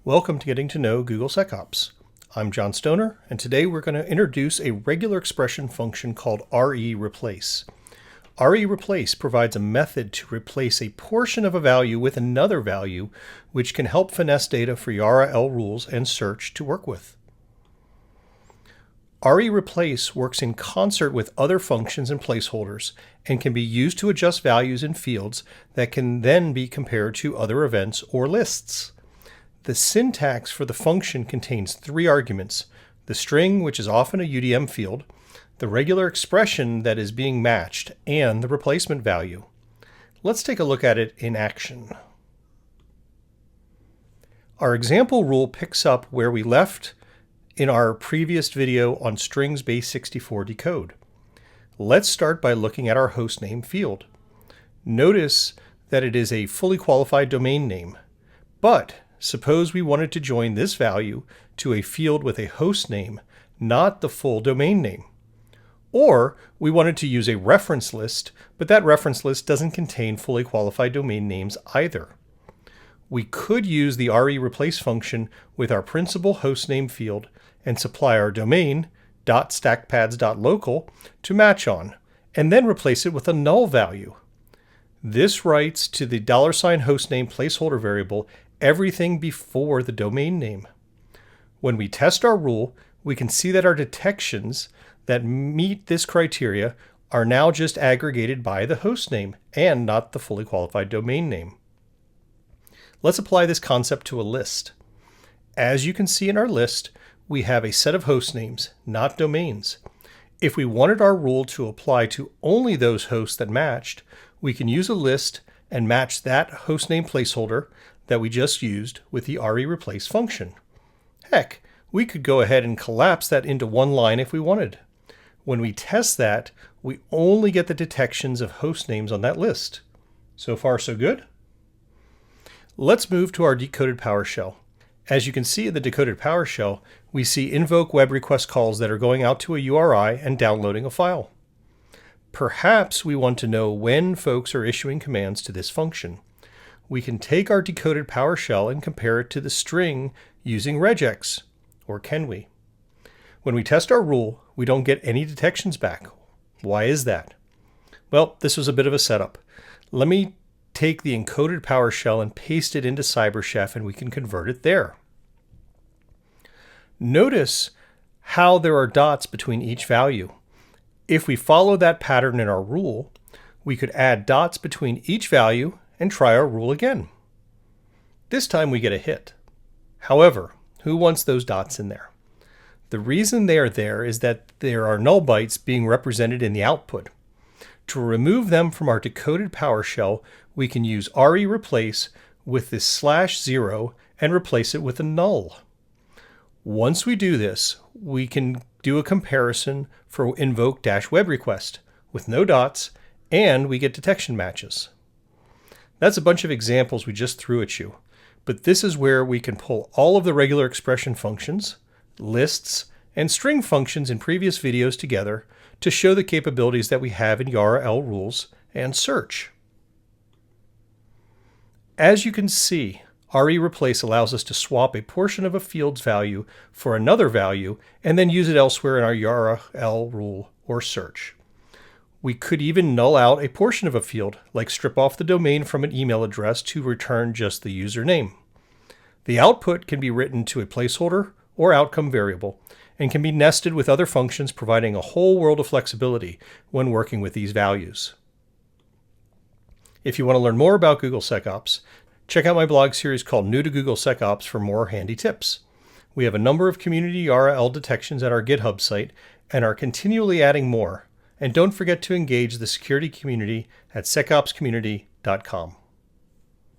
Welcome to Getting to Know Google SecOps. I'm John Stoner, and today we're going to introduce a regular expression function called re.replace. Re.replace provides a method to replace a portion of a value with another value, which can help finesse data for YARA-L rules and search to work with. Re.replace works in concert with other functions and placeholders and can be used to adjust values in fields that can then be compared to other events or lists. The syntax for the function contains three arguments: the string, which is often a UDM field, the regular expression that is being matched, and the replacement value. Let's take a look at it in action. Our example rule picks up where we left in our previous video on strings base64 decode. Let's start by looking at our hostname field. Notice that it is a fully qualified domain name, but suppose we wanted to join this value to a field with a host name, not the full domain name. Or we wanted to use a reference list, but that reference list doesn't contain fully qualified domain names either. We could use the re.replace function with our principal hostname field and supply our domain .stackpads.local to match on, and then replace it with a null value. This writes to the $hostname placeholder variable everything before the domain name. When we test our rule, we can see that our detections that meet this criteria are now just aggregated by the host name and not the fully qualified domain name. Let's apply this concept to a list. As you can see in our list, we have a set of host names, not domains. If we wanted our rule to apply to only those hosts that matched, we can use a list and match that hostname placeholder that we just used with the re.replace function. Heck, we could go ahead and collapse that into one line if we wanted. When we test that, we only get the detections of host names on that list. So far, so good? Let's move to our decoded PowerShell. As you can see in the decoded PowerShell, we see invoke web request calls that are going out to a URI and downloading a file. Perhaps we want to know when folks are issuing commands to this function. We can take our decoded PowerShell and compare it to the string using regex, or can we? When we test our rule, we don't get any detections back. Why is that? Well, this was a bit of a setup. Let me take the encoded PowerShell and paste it into CyberChef, and we can convert it there. Notice how there are dots between each value. If we follow that pattern in our rule, we could add dots between each value and try our rule again. This time we get a hit. However, who wants those dots in there? The reason they are there is that there are null bytes being represented in the output. To remove them from our decoded PowerShell, we can use re.replace with this /0 and replace it with a null. Once we do this, we can do a comparison for invoke-web request with no dots, and we get detection matches. That's a bunch of examples we just threw at you, but this is where we can pull all of the regular expression functions, lists, and string functions in previous videos together to show the capabilities that we have in YARA-L rules and search. As you can see, re.replace allows us to swap a portion of a field's value for another value and then use it elsewhere in our YARA-L rule or search. We could even null out a portion of a field, like strip off the domain from an email address to return just the username. The output can be written to a placeholder or outcome variable and can be nested with other functions, providing a whole world of flexibility when working with these values. If you want to learn more about Google SecOps, check out my blog series called New to Google SecOps for more handy tips. We have a number of community YARA-L detections at our GitHub site and are continually adding more. And don't forget to engage the security community at secopscommunity.com.